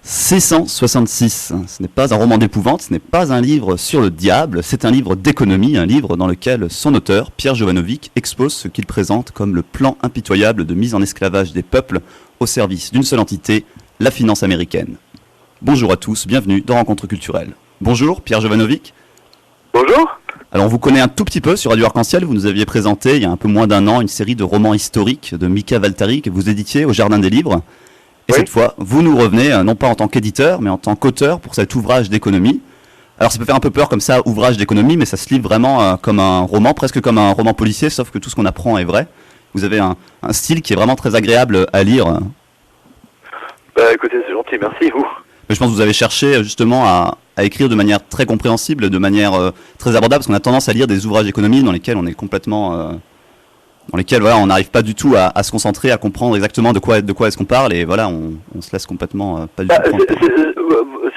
666, ce n'est pas un roman d'épouvante, ce n'est pas un livre sur le diable, c'est un livre d'économie, un livre dans lequel son auteur, Pierre Jovanovic, expose ce qu'il présente comme le plan impitoyable de mise en esclavage des peuples au service d'une seule entité, la finance américaine. Bonjour à tous, bienvenue dans Rencontre culturelle. Bonjour Pierre Jovanovic. Bonjour. Alors on vous connaît un tout petit peu sur Radio Arc-en-Ciel, vous nous aviez présenté il y a un peu moins d'1 an une série de romans historiques de Mika Waltari que vous éditiez au Jardin des Livres. Et oui. Cette fois, vous nous revenez, non pas en tant qu'éditeur, mais en tant qu'auteur pour cet ouvrage d'économie. Alors ça peut faire un peu peur comme ça, ouvrage d'économie, mais ça se lit vraiment comme un roman, presque comme un roman policier, sauf que tout ce qu'on apprend est vrai. Vous avez un style qui est vraiment très agréable à lire. Bah écoutez, c'est gentil, merci vous. Mais je pense que vous avez cherché justement à écrire de manière très compréhensible, de manière très abordable, parce qu'on a tendance à lire des ouvrages d'économie dans lesquels on est complètement... dans lesquels voilà, on n'arrive pas du tout à se concentrer, à comprendre exactement de quoi est-ce qu'on parle, et voilà, on se laisse complètement pas du tout prendre.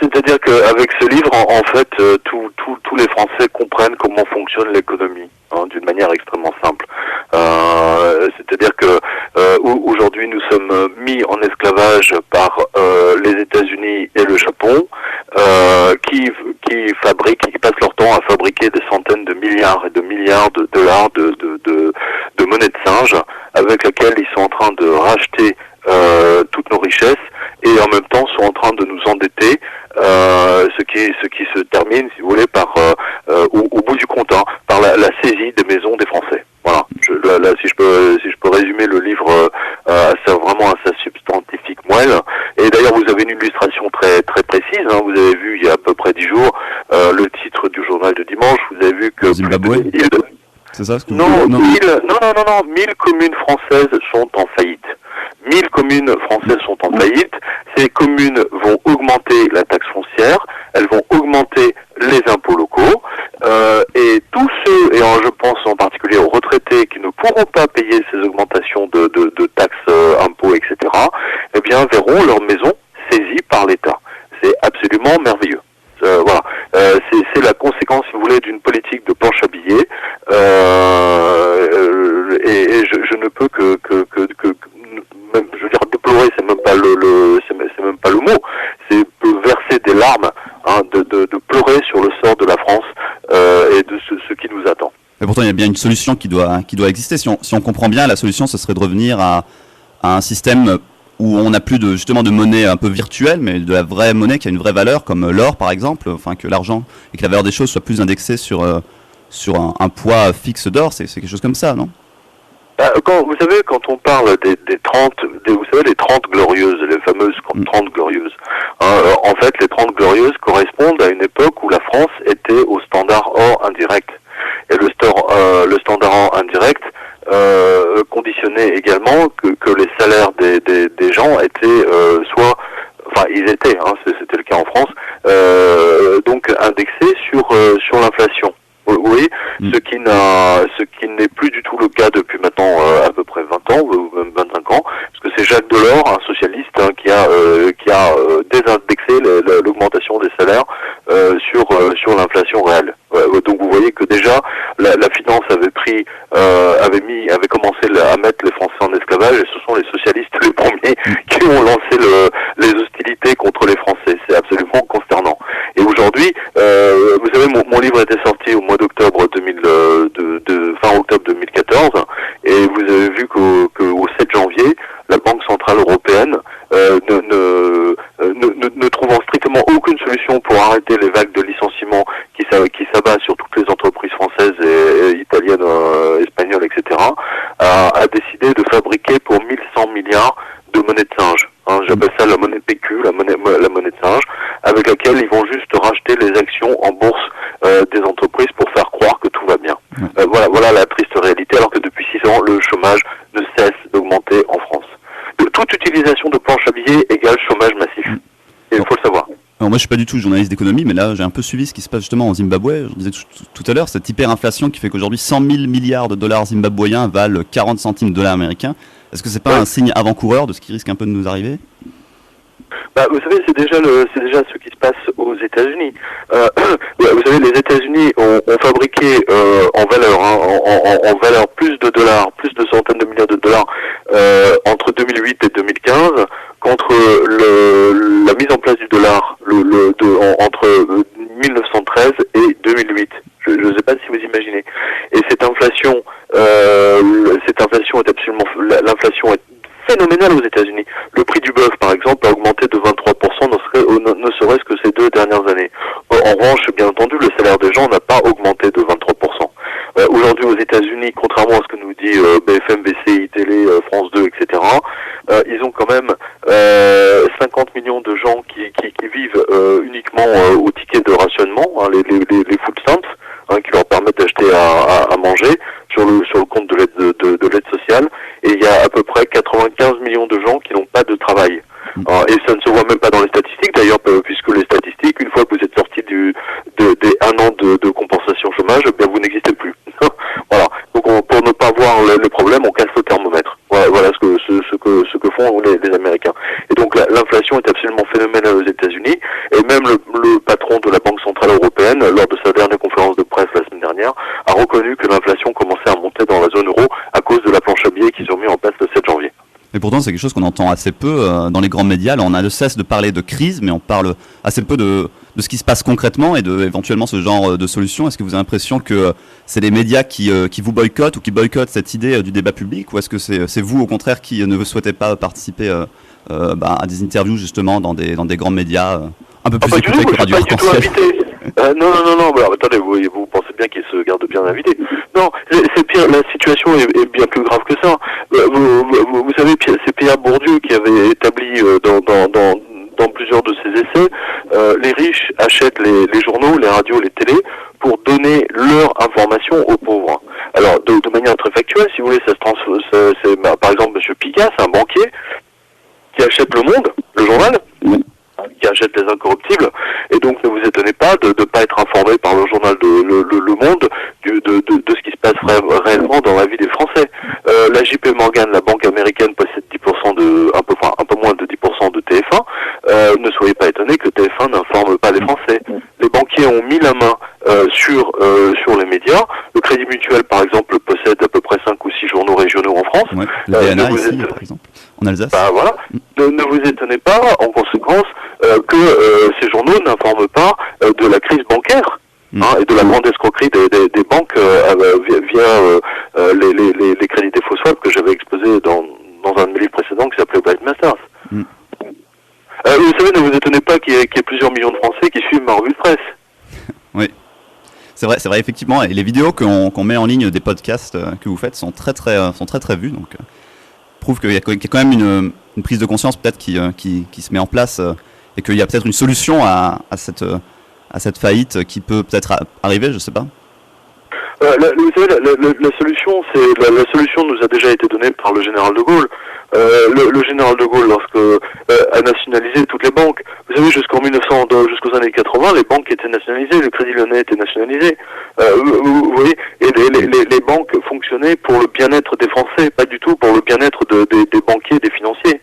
C'est-à-dire qu'avec ce livre, en fait, tous les Français comprennent comment fonctionne l'économie, d'une manière extrêmement simple. C'est-à-dire que aujourd'hui, nous sommes mis en esclavage par les États-Unis et le Japon, qui passent leur temps à fabriquer des centaines de milliards et de milliards de dollars de monnaie de singe, avec laquelle ils sont en train de racheter toutes nos richesses, et en même temps sont en train de nous endetter, ce qui se termine, si vous voulez, par au bout du compte, par la saisie des maisons des Français. Voilà. Si je peux résumer le livre vraiment à sa substantifique moelle. Et d'ailleurs, vous avez une illustration très très précise. Vous avez vu il y a à peu près 10 jours le titre du journal de dimanche. Vous avez vu que Zimbabwe. C'est ça ce que non, 1000 communes françaises sont en faillite. 1000 communes françaises sont en faillite. Ces communes vont augmenter la taxe foncière, elles vont augmenter les impôts locaux, et tous ceux, et je pense en particulier aux retraités qui ne pourront pas payer ces augmentations de taxes, impôts, etc., eh bien verront leur maison saisie par l'État. C'est absolument merveilleux. Voilà, c'est la conséquence, si vous voulez, d'une politique de planche à billets, et je ne peux que même, je veux dire, déplorer, c'est même pas le mot, c'est verser des larmes, de pleurer sur le sort de la France et de ce qui nous attend. Mais pourtant, il y a bien une solution qui doit exister. Si on comprend bien, la solution, ce serait de revenir à un système où on n'a plus justement de monnaie un peu virtuelle, mais de la vraie monnaie qui a une vraie valeur, comme l'or par exemple, enfin que l'argent et que la valeur des choses soit plus indexée sur un poids fixe d'or, c'est quelque chose comme ça, non? Vous savez, quand on parle des 30 glorieuses, les fameuses 30 glorieuses, en fait, les 30 glorieuses correspondent à une époque où la France était au standard or indirect. Et le standard or indirect conditionnait également que les salaires des gens étaient c'était le cas en France, donc indexés sur l'inflation. Oui, ce qui n'est plus du tout le cas depuis maintenant à peu près 20 ans, ou même 25 ans, parce que c'est Jacques Delors, un socialiste, qui a désindexé l'augmentation des salaires sur l'inflation réelle. Donc vous voyez que déjà la finance avait commencé à mettre les Français en esclavage, et ce sont les socialistes les premiers qui ont lancé les hostilités contre les Français. C'est absolument consternant. Et aujourd'hui, vous savez, mon livre était sorti au mois d'octobre fin octobre 2014, et vous avez vu qu'au 7 janvier, la Banque Centrale Européenne ne trouvant strictement aucune solution pour arrêter les vagues de licenciements qui s'abattent sur toutes les entreprises françaises et italiennes, espagnoles, etc., a décidé de fabriquer pour 1100 milliards de monnaie de singe. J'appelle ça la monnaie PQ, la monnaie de singe, avec laquelle ils vont juste racheter les actions en bourse des entreprises pour faire croire que tout va bien. Voilà la triste réalité, alors que depuis 6 ans, le chômage ne cesse d'augmenter en France. Toute utilisation de planche à billets égale chômage massif. Et il faut le savoir. Alors moi je suis pas du tout journaliste d'économie, mais là j'ai un peu suivi ce qui se passe justement au Zimbabwe. Je disais tout à l'heure, cette hyperinflation qui fait qu'aujourd'hui 100 000 milliards de dollars zimbabwéens valent 40 centimes de dollars américains. Est-ce que c'est pas un signe avant-coureur de ce qui risque un peu de nous arriver? Vous savez, c'est déjà ce qui se passe aux États-Unis. Vous savez, les États-Unis ont fabriqué en valeur plus de dollars, plus de centaines de milliards de dollars entre 2008 et 2015, contre la mise en place du entre 1913 et 2008. Je ne sais pas si vous imaginez. Et cette inflation est absolument, l'inflation est phénoménale aux États-Unis. Le prix du bœuf, par exemple, a augmenté de 23%, ne serait-ce que ces 2 dernières années. En revanche, bien entendu, le salaire des gens n'a pas augmenté de 23%. Aujourd'hui, aux États-Unis, contrairement à ce que nous dit BFM, BCI, Télé, France 2, etc., ils ont quand même 50 millions de gens qui vivent uniquement au ticket de rationnement, hein, les food stamps, hein, qui leur permettent d'acheter à manger sur le compte de l'aide sociale. Et il y a à peu près 95 millions de gens qui n'ont pas de travail. Et ça ne se voit même pas dans les statistiques d'ailleurs, puisque les statistiques, une fois que vous êtes sorti des 1 an de compensation chômage, eh bien vous n'existez plus. Voilà. Donc pour ne pas voir le problème, on casse le thermomètre. Voilà ce que font les Américains. Et donc l'inflation est absolument phénoménale aux États-Unis. Et même le patron de la Banque Centrale Européenne, lors de sa dernière conférence de presse la semaine dernière, a reconnu que l'inflation commençait à monter dans la zone euro à cause de la planche à billets qu'ils ont mis en place le 7 janvier. Et pourtant, c'est quelque chose qu'on entend assez peu dans les grands médias. Là, on a de cesse de parler de crise, mais on parle assez peu de ce qui se passe concrètement et de éventuellement ce genre de solution. Est-ce que vous avez l'impression que c'est les médias qui vous boycottent ou qui boycottent cette idée du débat public, ou est-ce que c'est vous, au contraire, qui ne souhaitez pas participer à des interviews justement dans des grands médias un peu plus écoutés que Radio Arc-en-Ciel? Non, alors, attendez, vous pensez bien qu'ils se gardent bien invités. Non, c'est pire, la situation est bien plus grave que ça. Vous savez, c'est Pierre Bourdieu qui avait établi dans plusieurs de ses essais, les riches achètent les journaux, les radios, les télés pour donner leur information aux pauvres. Alors, de manière très factuelle, si vous voulez, ça se transforme, par exemple, M. Pigasse, un banquier, qui achète Le Monde, le journal, qui achète Les Incorruptibles, et donc ne vous étonnez pas de ne pas être informé par le journal Le Monde de ce qui se passe réellement dans la vie des Français. La JP Morgan, la banque américaine, possède 10% un peu moins de 10% de TF1. Ne soyez pas étonnés que TF1 n'informe pas les Français. Les banquiers ont mis la main sur les médias. Le Crédit Mutuel, par exemple, possède à peu près 5 ou 6 journaux régionaux en France. Ouais, le DNA ici, par exemple, en Alsace. Voilà. Ne vous étonnez pas, en conséquence, que ces journaux n'informent pas de la crise bancaire et de la grande escroquerie des banques via les crédits défaut swap que j'avais exposé dans un de mes livres précédents qui s'appelait White Masters. Vous savez, ne vous étonnez pas qu'il y ait plusieurs millions de Français qui suivent ma revue de presse. Oui. C'est vrai, effectivement. Et les vidéos qu'on met en ligne des podcasts que vous faites sont très vues. Donc, prouve qu'il y a quand même une prise de conscience peut-être qui se met en place et qu'il y a peut-être une solution à cette faillite qui peut peut-être arriver, je sais pas. Vous savez, la solution, la solution nous a déjà été donnée par le général de Gaulle. Le général de Gaulle, lorsque a nationalisé toutes les banques, vous savez, jusqu'aux années 80, les banques étaient nationalisées, le Crédit Lyonnais était nationalisé. Vous voyez, et les banques fonctionnaient pour le bien-être des Français, pas du tout pour le bien-être des banquiers, des financiers.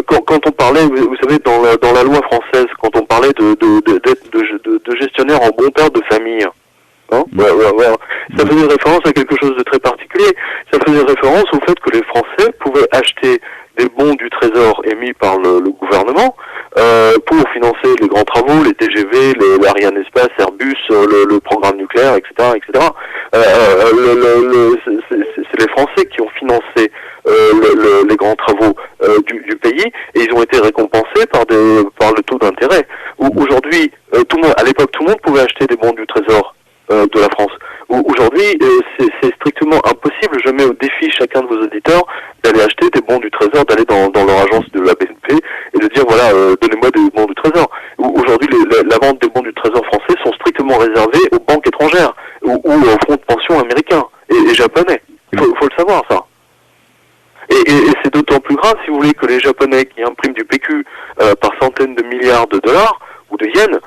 Quand on parlait, vous savez, dans la loi française, quand on parlait de gestionnaire en bon père de famille, ça faisait référence à quelque chose de très particulier. Ça faisait référence au fait que les Français pouvaient acheter des bons du Trésor émis par le gouvernement pour financer les grands travaux, les TGV, l'Ariane Espace, Airbus, le programme nucléaire, etc., etc. C'est les Français qui ont financé les grands travaux du pays, et ils ont été récompensés par le taux d'intérêt. Aujourd'hui, à l'époque, tout le monde pouvait acheter des bons du Trésor de la France. Aujourd'hui, c'est strictement impossible. Je mets au défi chacun de vos auditeurs d'aller acheter des bons du Trésor, d'aller dans leur agence de la BNP et de dire voilà, donnez-moi des bons du Trésor. Aujourd'hui, la vente des bons du Trésor français sont strictement réservées aux banques étrangères ou aux fonds de pension américains et japonais. Il faut le savoir, ça. Et c'est d'autant plus grave, si vous voulez, que les Japonais qui impriment du PQ par centaines de milliards de dollars ou de yens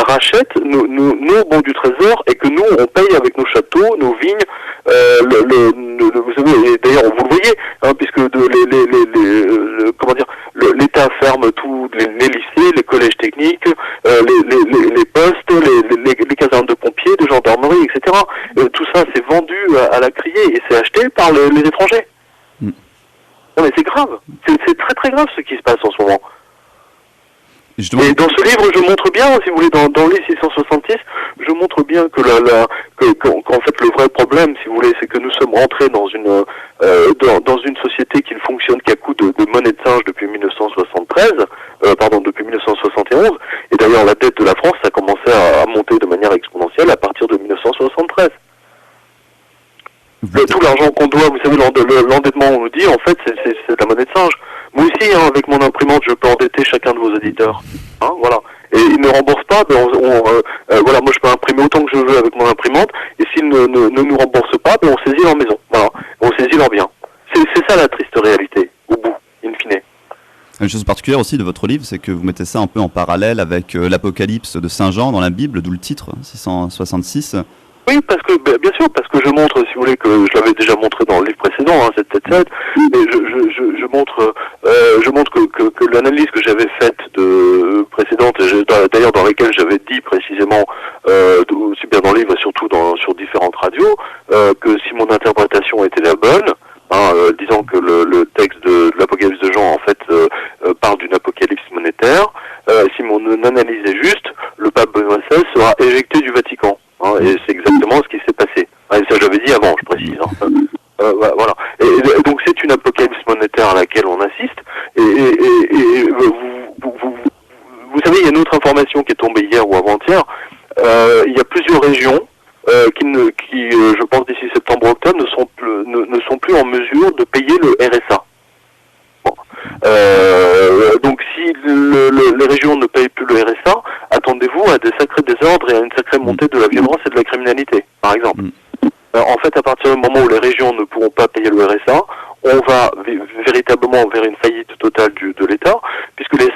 rachètent nos bons du Trésor, et que nous on paye avec nos châteaux, nos vignes, vous savez, et d'ailleurs vous le voyez, puisque l'État ferme tous les lycées, les collèges techniques, les postes, les casernes de pompiers, de gendarmerie, etc. Tout ça c'est vendu à la criée et c'est acheté par les étrangers. Non mais c'est grave, c'est très très grave ce qui se passe en ce moment. Justement... Et dans ce livre, je montre bien, si vous voulez, dans les 666, je montre bien que qu'en fait le vrai problème, si vous voulez, c'est que nous sommes rentrés dans une société qui ne fonctionne qu'à coup de monnaie de singe depuis 1971, et d'ailleurs la dette de la France a commencé à monter de manière exponentielle à partir de 1973. Tout l'argent qu'on doit, vous savez, l'endettement, on nous dit, en fait, c'est de la monnaie de singe. Moi aussi, hein, avec mon imprimante, je peux endetter chacun de vos auditeurs. Hein, voilà. Et ils ne remboursent pas, ben voilà, moi je peux imprimer autant que je veux avec mon imprimante, et s'ils ne nous remboursent pas, ben on saisit leur maison. Voilà. On saisit leurs biens. C'est ça la triste réalité, au bout, in fine. Une chose particulière aussi de votre livre, c'est que vous mettez ça un peu en parallèle avec l'Apocalypse de Saint Jean dans la Bible, d'où le titre, 666. Oui, parce que bien sûr, parce que je montre, si vous voulez, que je l'avais déjà montré dans le livre précédent, hein, 777, mais je montre que l'analyse que j'avais faite précédente, d'ailleurs dans laquelle j'avais dit précisément, aussi bien dans le livre et surtout sur différentes radios, que si mon interprétation était la bonne, disant que le texte de l'Apocalypse de Jean en fait parle d'une apocalypse monétaire, si mon analyse est juste, le pape Benoît XVI sera éjecté du Vatican. Et c'est exactement ce qui s'est passé. Et ça, j'avais dit avant, je précise. Voilà. Et donc, c'est une apocalypse monétaire à laquelle on assiste. Et vous savez, il y a une autre information qui est tombée hier ou avant-hier. Il y a plusieurs régions qui, je pense, d'ici septembre-octobre, ne sont plus en mesure de payer le RSA. Donc si les régions ne payent plus le RSA, attendez-vous à des sacrés désordres et à une sacrée montée de la violence et de la criminalité, par exemple. En fait, à partir du moment où les régions ne pourront pas payer le RSA, on va véritablement vers une faillite totale de l'État, puisque les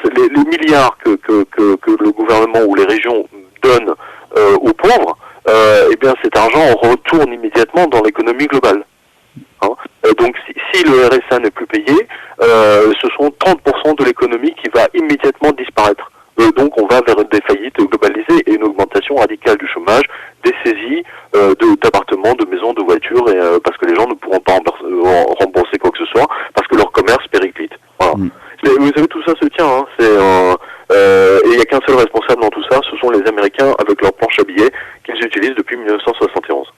milliards que le gouvernement ou les régions donnent aux pauvres, eh bien cet argent retourne immédiatement dans l'économie globale. Donc si le RSA n'est plus payé, ce sont 30% de l'économie qui va immédiatement disparaître. Donc on va vers des faillites globalisées et une augmentation radicale du chômage, des saisies d'appartements, de maisons, de voitures, et parce que les gens ne pourront pas rembourser quoi que ce soit, parce que leur commerce périclite. Voilà. Vous savez, tout ça se tient. Hein. Et il n'y a qu'un seul responsable dans tout ça, ce sont les Américains avec leur planche à billets qu'ils utilisent depuis 1971.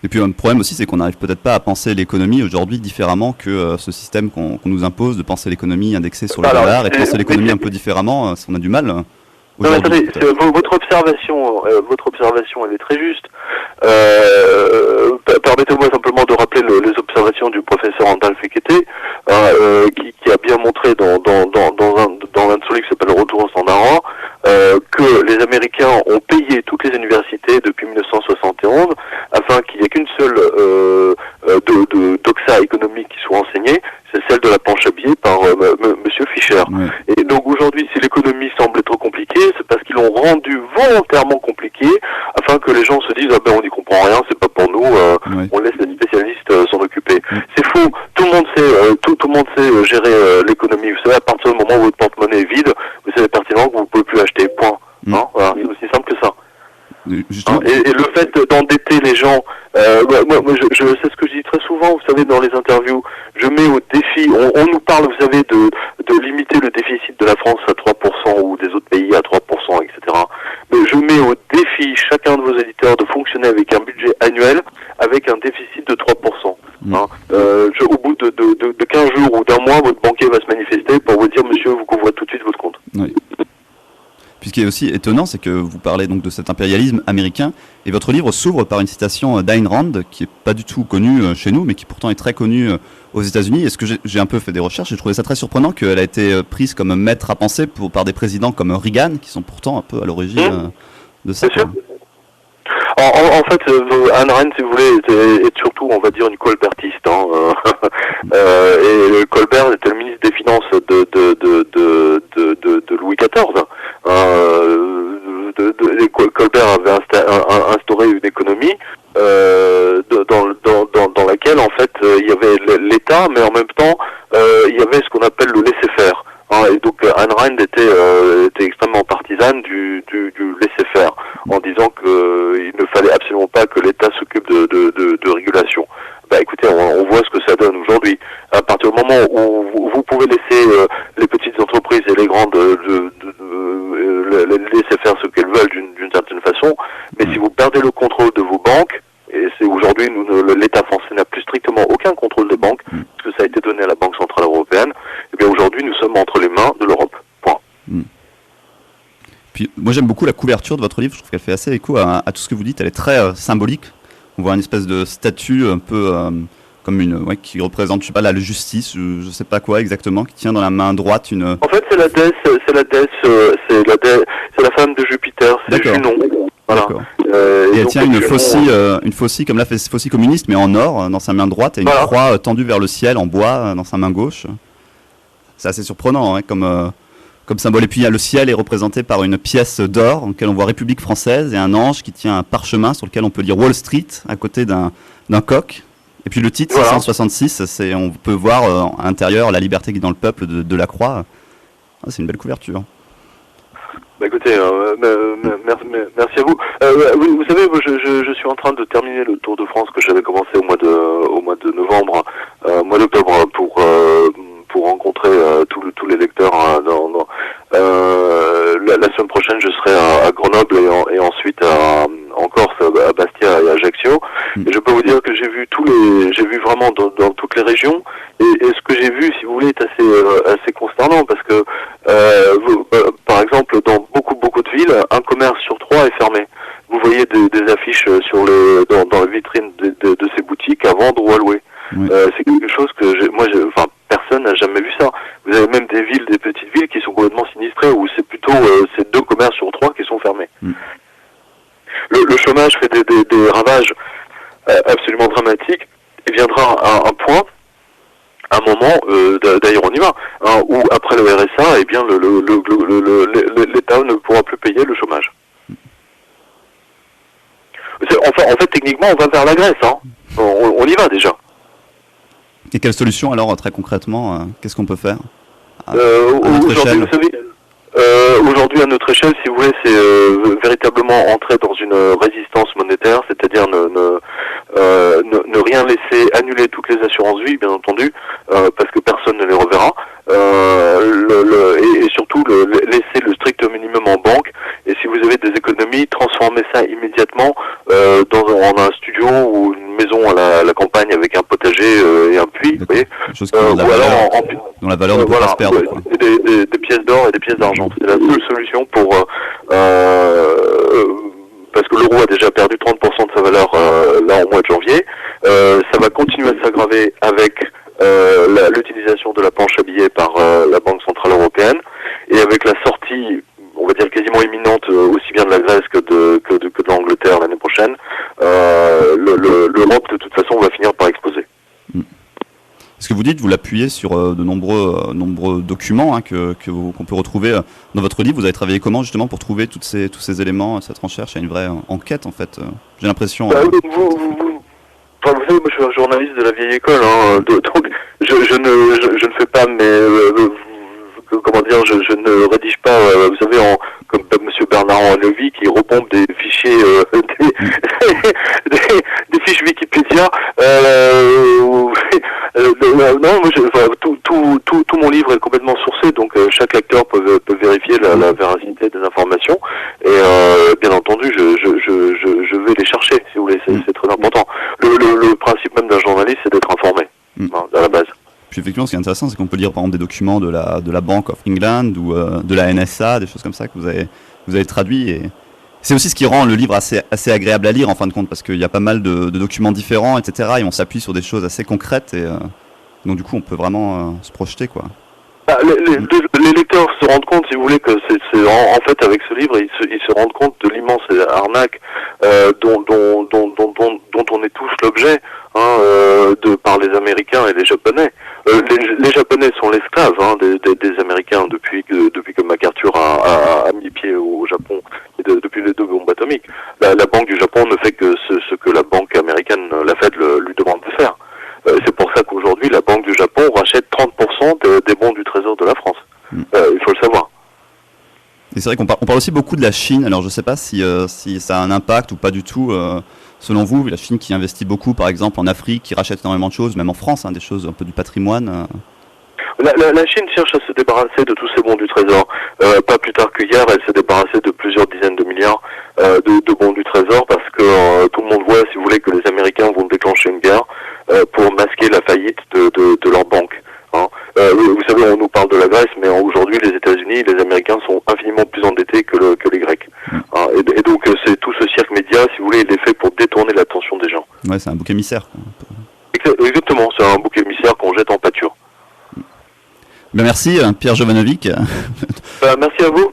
Et puis un problème aussi, c'est qu'on n'arrive peut-être pas à penser l'économie aujourd'hui différemment que ce système qu'on nous impose de penser l'économie indexée sur le dollar et de penser l'économie un peu différemment. On a du mal. Non, attendez, votre observation, elle est très juste. Permettez-moi simplement de rappeler les observations du professeur Andal Fekete, qui a bien montré dans un de son livre qui s'appelle Retour au standard, que les Américains ont payé toutes les universités depuis 1971 afin qu'il n'y ait qu'une seule doxa économique qui soit enseignée, c'est celle de la planche à billets par Monsieur Fischer. Ouais. Et donc aujourd'hui, si l'économie semble être compliquée, c'est parce qu'ils l'ont rendue volontairement compliquée afin que les gens se disent on n'y comprend rien, c'est pas pour nous, on laisse les spécialistes s'en occuper. C'est fou, tout le monde sait gérer l'économie. Vous savez, à partir du moment où votre porte-monnaie est vide, vous savez pertinemment que vous ne pouvez plus acheter. Point. Voilà, c'est aussi simple que ça. Et le fait d'endetter les gens, moi je sais ce que je dis très souvent, vous savez, dans les interviews, je mets au défi, on nous parle, vous savez, de limiter le déficit de la France à 3% ou des autres pays à 3%, etc. Mais je mets au défi chacun de vos éditeurs de fonctionner avec un budget annuel avec un déficit de 3%. Au bout de 15 jours ou d'un mois, votre banquier va se manifester pour vous dire, monsieur, vous couvrez tout de suite votre compte. Oui. Puis ce qui est aussi étonnant, c'est que vous parlez donc de cet impérialisme américain, et votre livre s'ouvre par une citation d'Ayn Rand, qui n'est pas du tout connue chez nous, mais qui pourtant est très connue aux États-Unis. Est-ce que j'ai un peu fait des recherches, j'ai trouvé ça très surprenant qu'elle a été prise comme maître à penser par des présidents comme Reagan, qui sont pourtant un peu à l'origine de ça. En fait, Ayn Rand, si vous voulez, est surtout, on va dire, une colbertiste. Et Colbert était le ministre des Finances de Louis XIV. Colbert avait instauré une économie dans laquelle, en fait, il y avait l'État, mais en même temps, il y avait ce qu'on appelle le laisser-faire. Et donc Ayn Rand était extrêmement partisane du laisser-faire, en disant qu'il ne fallait absolument pas que l'État s'occupe de régulation. Écoutez, on voit ce que ça donne aujourd'hui. À partir du moment où vous pouvez laisser les petites entreprises et les grandes laisser faire ce qu'elles veulent d'une certaine façon, mais si vous perdez le contrôle de vos banques, et c'est aujourd'hui, l'État français n'a plus strictement aucun contrôle des banques, parce que ça a été donné à la Banque Centrale Européenne, et bien aujourd'hui, nous sommes entre les mains de l'Europe. Point. Puis, moi, j'aime beaucoup la couverture de votre livre. Je trouve qu'elle fait assez écho à tout ce que vous dites. Elle est très symbolique. On voit une espèce de statue un peu comme qui représente, je sais pas, la justice, je sais pas quoi exactement, qui tient dans la main droite une... En fait, c'est la déesse, c'est la femme de Jupiter, c'est Junon. Voilà. Et elle tient une faucille, comme la faucille communiste, mais en or, dans sa main droite, et une croix tendue vers le ciel en bois dans sa main gauche. C'est assez surprenant, hein, comme symbole. Et puis le ciel est représenté par une pièce d'or, dans laquelle on voit République française, et un ange qui tient un parchemin sur lequel on peut lire Wall Street, à côté d'un coq. Et puis le titre, 666, on peut voir à l'intérieur la liberté qui est dans le peuple de la croix. Ah, c'est une belle couverture. Bah écoutez, merci à vous. Vous savez, je suis en train de terminer le Tour de France que j'avais commencé au mois de novembre, mois d'octobre, pour rencontrer tous les lecteurs. La semaine prochaine, je serai à Grenoble et ensuite en Corse, à Bastia et à Ajaccio. Et je peux vous dire que j'ai vu vraiment dans toutes les régions. Et ce que j'ai vu, si vous voulez, est assez consternant parce que, par exemple, dans beaucoup de villes, un commerce sur 3 est fermé. Vous voyez des affiches dans la vitrine de ces boutiques à vendre ou à louer. Oui. C'est quelque chose que personne n'a jamais vu ça. Vous avez même des petites villes qui sont complètement sinistrées où c'est plutôt ces 2 commerces sur 3 qui sont fermés. Le chômage fait des ravages absolument dramatiques et viendra à un point, à un moment, d'ailleurs on y va, hein, où après le RSA, eh bien l'État ne pourra plus payer le chômage. En fait, techniquement, on va vers la Grèce, hein. On y va déjà. Et quelle solution alors, très concrètement, qu'est-ce qu'on peut faire aujourd'hui, vous savez, aujourd'hui, à notre échelle, si vous voulez, c'est véritablement entrer dans une résistance monétaire, c'est-à-dire ne rien laisser, annuler toutes les assurances vie, bien entendu, parce que personne ne les reverra, et surtout laisser le strict minimum en banque. Et si vous avez des économies, transformez ça immédiatement en un studio ou une maison à la campagne avec un potager et un puits, vous voyez, dont la valeur ne peut pas se perdre. Des pièces d'or et des pièces d'argent. C'est la seule solution pour parce que l'euro a déjà perdu 30% de sa valeur là au mois de janvier. Ça va continuer à s'aggraver avec l'utilisation de la planche à billets par la Banque Centrale Européenne et avec la sortie, on va dire quasiment imminente, aussi bien de la Grèce que de l'Angleterre l'année prochaine. L'Europe de toute façon va finir par exploser. Ce que vous dites, vous l'appuyez sur de nombreux documents qu'on peut retrouver dans votre livre. Vous avez travaillé comment justement pour trouver tous ces éléments, cette recherche? Il y a une vraie enquête en fait. J'ai l'impression. Vous savez, moi je suis un journaliste de la vieille école, hein, donc je ne fais pas comment dire, je ne rédige pas, vous savez, comme Monsieur Bernard Levy qui repompe des fichiers, des fiches Wikipédia. Non, moi, tout mon livre est complètement sourcé, donc chaque lecteur peut vérifier la véracité des informations. Et bien entendu, je vais les chercher, si vous voulez, c'est très important. Le principe même d'un journaliste, c'est d'être informé, à la base. Puis effectivement, ce qui est intéressant, c'est qu'on peut lire par exemple des documents de la Bank of England ou de la NSA, des choses comme ça que vous avez traduit. Et c'est aussi ce qui rend le livre assez agréable à lire en fin de compte, parce qu'il y a pas mal de documents différents, etc. Et on s'appuie sur des choses assez concrètes, et donc du coup, on peut vraiment se projeter, quoi. Les lecteurs se rendent compte, si vous voulez, que en fait, avec ce livre, ils se rendent compte de l'immense arnaque dont on est tous l'objet, par les Américains et les Japonais. Les Japonais sont l'esclave des Américains depuis que MacArthur a mis pied au Japon, et depuis les 2 bombes atomiques. La Banque du Japon ne fait que ce que la Banque américaine, la Fed, lui demande de faire. C'est pour ça qu'aujourd'hui, la Banque du Japon rachète 30% des bons du Trésor de la France. Il faut le savoir. Et c'est vrai qu'on parle aussi beaucoup de la Chine. Alors je ne sais pas si ça a un impact ou pas du tout. Selon vous, la Chine qui investit beaucoup, par exemple, en Afrique, qui rachète énormément de choses, même en France, des choses un peu du patrimoine. La Chine cherche à se débarrasser de tous ces bons du trésor. Pas plus tard que hier, elle s'est débarrassée de plusieurs dizaines de milliards de bons du trésor parce que tout le monde voit, si vous voulez, que les Américains vont déclencher une guerre pour masquer la faillite de leur banque. Hein. Vous savez, on nous parle de la Grèce, mais aujourd'hui, les États-Unis, les Américains sont infiniment plus endettés que les Grecs. Hein. Et donc, c'est tout ce cirque média, si vous voulez, il est fait pour détourner l'attention des gens. Ouais, c'est un bouc émissaire. Exactement, c'est un bouc émissaire qu'on jette en pâture. Ben merci Pierre Jovanovic. Merci à vous.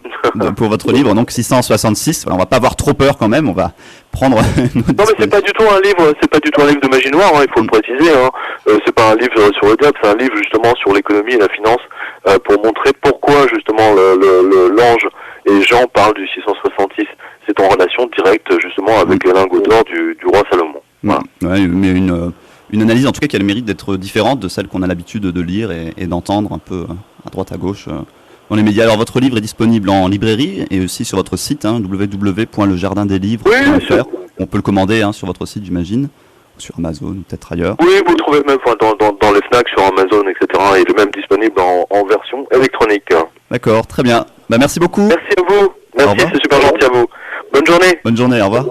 Pour votre livre, donc 666. On va pas avoir trop peur quand même, on va prendre... Non mais c'est pas du tout un livre, de magie noire, hein, il faut le préciser. Hein. C'est pas un livre sur le diable, c'est un livre justement sur l'économie et la finance pour montrer pourquoi justement l'ange et Jean parlent du 666. C'est en relation directe justement avec les lingots d'or du roi Salomon. Voilà. Ouais, mais une analyse en tout cas qui a le mérite d'être différente de celle qu'on a l'habitude de lire et d'entendre un peu à droite à gauche dans les médias. Alors votre livre est disponible en librairie et aussi sur votre site www.lejardindesLivres.fr. On peut le commander sur votre site, j'imagine, ou sur Amazon ou peut-être ailleurs. Oui, vous le trouvez même dans les FNAC, sur Amazon, etc. Il est même disponible en version électronique. D'accord, très bien. Merci beaucoup. Merci à vous. Merci, c'est super gentil à vous. Bonne journée. Bonne journée, au revoir.